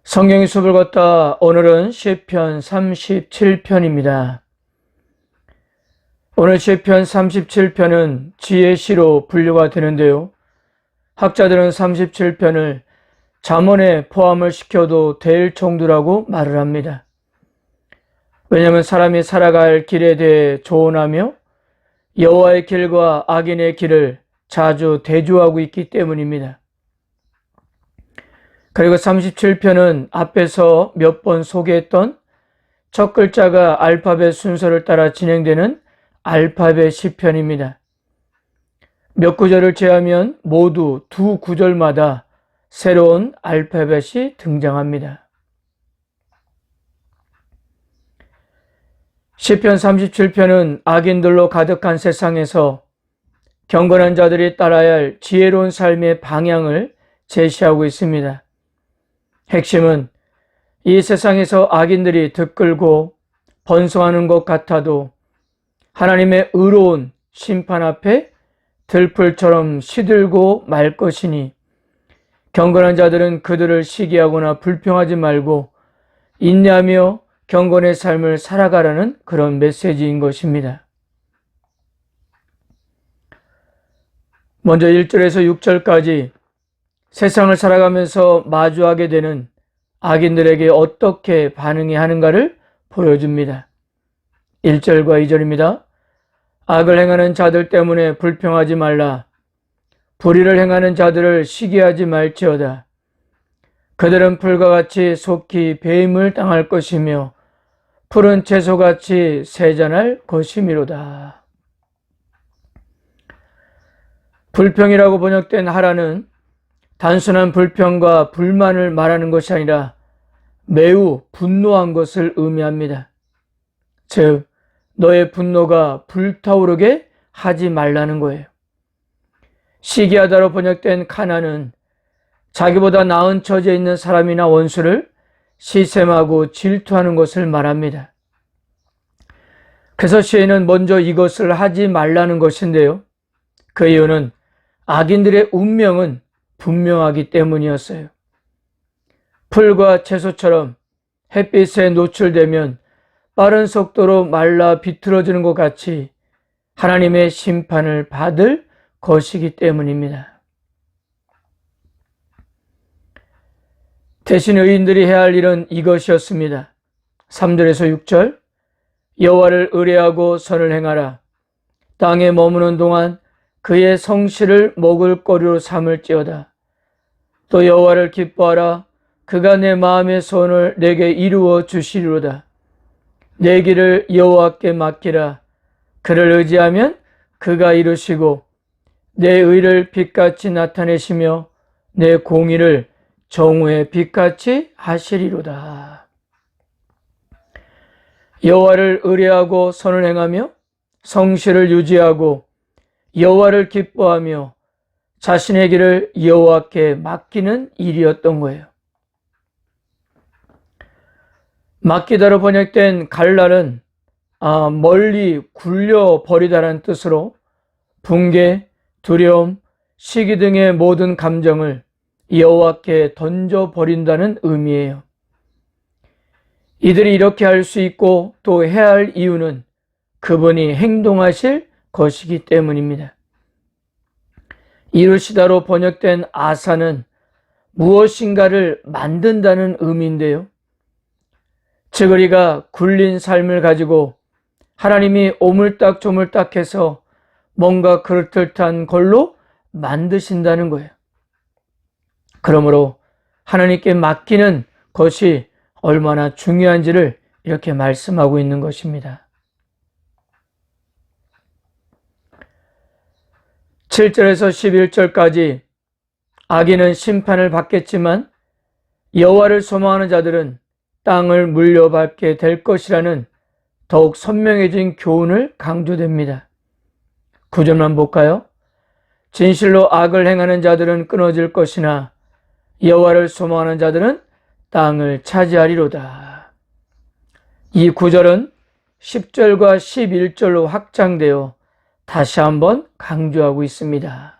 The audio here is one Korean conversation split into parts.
성경의 숲을 걷다 오늘은 시편 37편입니다. 오늘 시편 37편은 지혜의 시로 분류가 되는데요. 학자들은 37편을 잠언에 포함을 시켜도 될 정도라고 말을 합니다. 왜냐하면 사람이 살아갈 길에 대해 조언하며 여호와의 길과 악인의 길을 자주 대조하고 있기 때문입니다. 그리고 37편은 앞에서 몇 번 소개했던 첫 글자가 알파벳 순서를 따라 진행되는 알파벳 시편입니다. 몇 구절을 제하면 모두 두 구절마다 새로운 알파벳이 등장합니다. 시편 37편은 악인들로 가득한 세상에서 경건한 자들이 따라야 할 지혜로운 삶의 방향을 제시하고 있습니다. 핵심은 이 세상에서 악인들이 들끓고 번성하는 것 같아도 하나님의 의로운 심판 앞에 들풀처럼 시들고 말 것이니 경건한 자들은 그들을 시기하거나 불평하지 말고 인내하며 경건의 삶을 살아가라는 그런 메시지인 것입니다. 먼저 1절에서 6절까지 세상을 살아가면서 마주하게 되는 악인들에게 어떻게 반응해야 하는가를 보여줍니다. 1절과 2절입니다. 악을 행하는 자들 때문에 불평하지 말라. 불의를 행하는 자들을 시기하지 말지어다. 그들은 풀과 같이 속히 배임을 당할 것이며 푸른 채소같이 세잔할 것이미로다. 불평이라고 번역된 하라는 단순한 불평과 불만을 말하는 것이 아니라 매우 분노한 것을 의미합니다. 즉, 너의 분노가 불타오르게 하지 말라는 거예요. 시기하다로 번역된 카나는 자기보다 나은 처지에 있는 사람이나 원수를 시샘하고 질투하는 것을 말합니다. 그래서 시인은 먼저 이것을 하지 말라는 것인데요. 그 이유는 악인들의 운명은 분명하기 때문이었어요. 풀과 채소처럼 햇빛에 노출되면 빠른 속도로 말라 비틀어지는 것 같이 하나님의 심판을 받을 것이기 때문입니다. 대신 의인들이 해야 할 일은 이것이었습니다. 3절에서 6절 여호와를 의뢰하고 선을 행하라. 땅에 머무는 동안 그의 성실을 먹을거리로 삼을지어다. 또 여호와를 기뻐하라. 그가 내 마음의 소원을 내게 이루어 주시리로다. 내 길을 여호와께 맡기라. 그를 의지하면 그가 이루시고 내 의를 빛같이 나타내시며 내 공의를 정오의 빛같이 하시리로다. 여호와를 의뢰하고 선을 행하며 성실을 유지하고 여호와를 기뻐하며 자신의 길을 여호와께 맡기는 일이었던 거예요. 맡기다로 번역된 갈랄은 멀리 굴려버리다라는 뜻으로 붕괴, 두려움, 시기 등의 모든 감정을 여호와께 던져버린다는 의미예요. 이들이 이렇게 할 수 있고 또 해야 할 이유는 그분이 행동하실 것이기 때문입니다. 이루시다로 번역된 아사는 무엇인가를 만든다는 의미인데요. 즉 우리가 굴린 삶을 가지고 하나님이 오물딱조물딱해서 뭔가 그럴듯한 걸로 만드신다는 거예요. 그러므로 하나님께 맡기는 것이 얼마나 중요한지를 이렇게 말씀하고 있는 것입니다. 7절에서 11절까지 악인은 심판을 받겠지만 여호와를 소망하는 자들은 땅을 물려받게 될 것이라는 더욱 선명해진 교훈을 강조됩니다. 9절만 볼까요? 진실로 악을 행하는 자들은 끊어질 것이나 여호와를 소망하는 자들은 땅을 차지하리로다. 이 9절은 10절과 11절로 확장되어 다시 한번 강조하고 있습니다.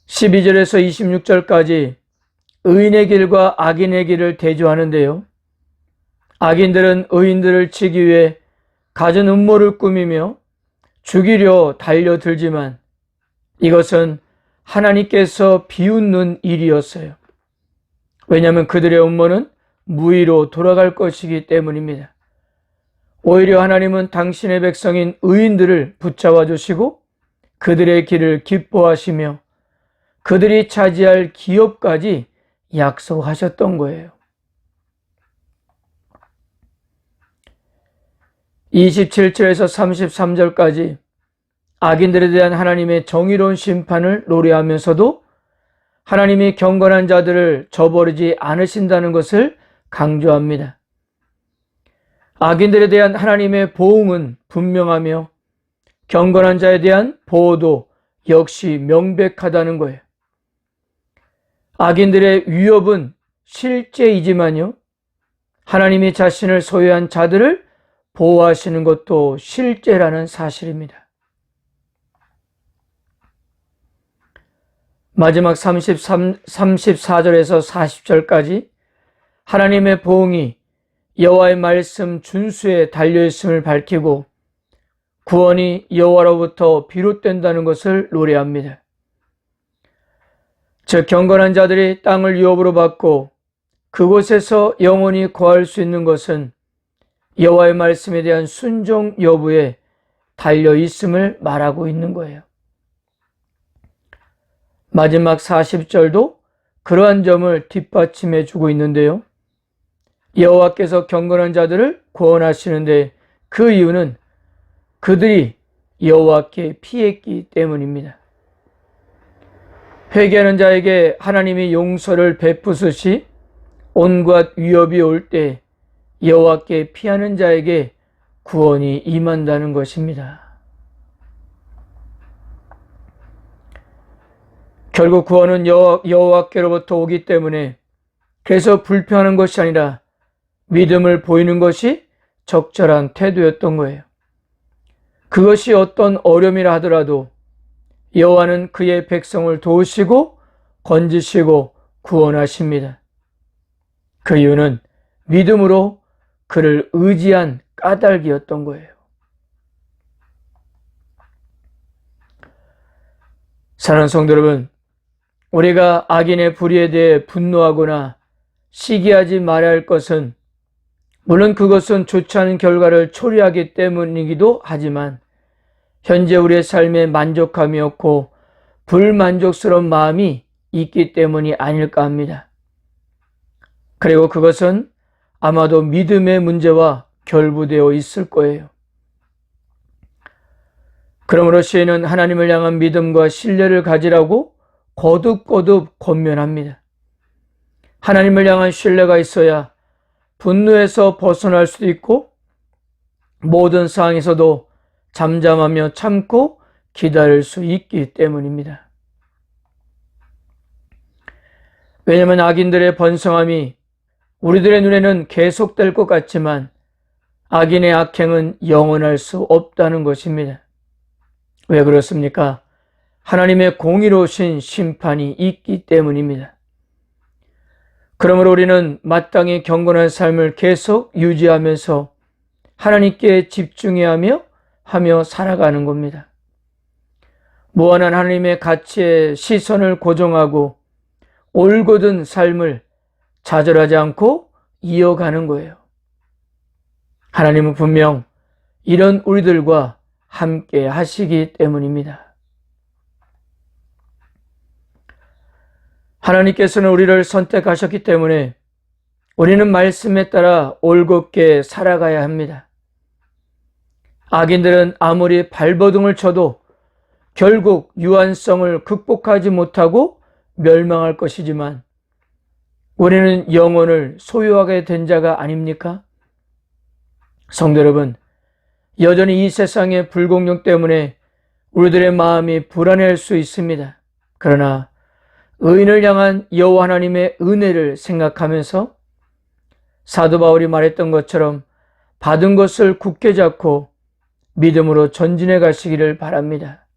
12절에서 26절까지 의인의 길과 악인의 길을 대조하는데요. 악인들은 의인들을 치기 위해 갖은 음모를 꾸미며 죽이려 달려들지만 이것은 하나님께서 비웃는 일이었어요. 왜냐하면 그들의 음모는 무의로 돌아갈 것이기 때문입니다. 오히려 하나님은 당신의 백성인 의인들을 붙잡아 주시고 그들의 길을 기뻐하시며 그들이 차지할 기업까지 약속하셨던 거예요. 27절에서 33절까지 악인들에 대한 하나님의 정의로운 심판을 노래하면서도 하나님이 경건한 자들을 저버리지 않으신다는 것을 강조합니다. 악인들에 대한 하나님의 보응은 분명하며 경건한 자에 대한 보호도 역시 명백하다는 거예요. 악인들의 위협은 실제이지만요, 하나님이 자신을 소유한 자들을 보호하시는 것도 실제라는 사실입니다. 마지막 34절에서 40절까지 하나님의 보응이 여호와의 말씀 준수에 달려있음을 밝히고 구원이 여호와로부터 비롯된다는 것을 노래합니다. 즉 경건한 자들이 땅을 유업으로 받고 그곳에서 영원히 거할 수 있는 것은 여호와의 말씀에 대한 순종 여부에 달려있음을 말하고 있는 거예요. 마지막 40절도 그러한 점을 뒷받침해 주고 있는데요. 여호와께서 경건한 자들을 구원하시는데 그 이유는 그들이 여호와께 피했기 때문입니다. 회개하는 자에게 하나님이 용서를 베푸시시 온갖 위협이 올 때 여호와께 피하는 자에게 구원이 임한다는 것입니다. 결국 구원은 여호와께로부터 오기 때문에 그래서 불평하는 것이 아니라 믿음을 보이는 것이 적절한 태도였던 거예요. 그것이 어떤 어려움이라 하더라도 여호와는 그의 백성을 도우시고 건지시고 구원하십니다. 그 이유는 믿음으로 그를 의지한 까닭이었던 거예요. 사랑하는 성도 여러분, 우리가 악인의 불의에 대해 분노하거나 시기하지 말아야 할 것은 물론 그것은 좋지 않은 결과를 초래하기 때문이기도 하지만 현재 우리의 삶에 만족감이 없고 불만족스러운 마음이 있기 때문이 아닐까 합니다. 그리고 그것은 아마도 믿음의 문제와 결부되어 있을 거예요. 그러므로 시인은 하나님을 향한 믿음과 신뢰를 가지라고 거듭거듭 권면합니다. 하나님을 향한 신뢰가 있어야 분노에서 벗어날 수도 있고 모든 상황에서도 잠잠하며 참고 기다릴 수 있기 때문입니다. 왜냐하면 악인들의 번성함이 우리들의 눈에는 계속될 것 같지만 악인의 악행은 영원할 수 없다는 것입니다. 왜 그렇습니까? 하나님의 공의로우신 심판이 있기 때문입니다. 그러므로 우리는 마땅히 경건한 삶을 계속 유지하면서 하나님께 집중해야 하며 살아가는 겁니다. 무한한 하나님의 가치에 시선을 고정하고 올곧은 삶을 좌절하지 않고 이어가는 거예요. 하나님은 분명 이런 우리들과 함께 하시기 때문입니다. 하나님께서는 우리를 선택하셨기 때문에 우리는 말씀에 따라 올곧게 살아가야 합니다. 악인들은 아무리 발버둥을 쳐도 결국 유한성을 극복하지 못하고 멸망할 것이지만 우리는 영혼을 소유하게 된 자가 아닙니까? 성도 여러분, 여전히 이 세상의 불공정 때문에 우리들의 마음이 불안해할 수 있습니다. 그러나 의인을 향한 여호와 하나님의 은혜를 생각하면서 사도 바울이 말했던 것처럼 받은 것을 굳게 잡고 믿음으로 전진해 가시기를 바랍니다.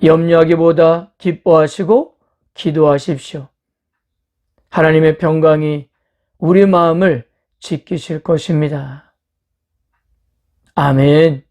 염려하기보다 기뻐하시고 기도하십시오. 하나님의 평강이 우리 마음을 지키실 것입니다. 아멘.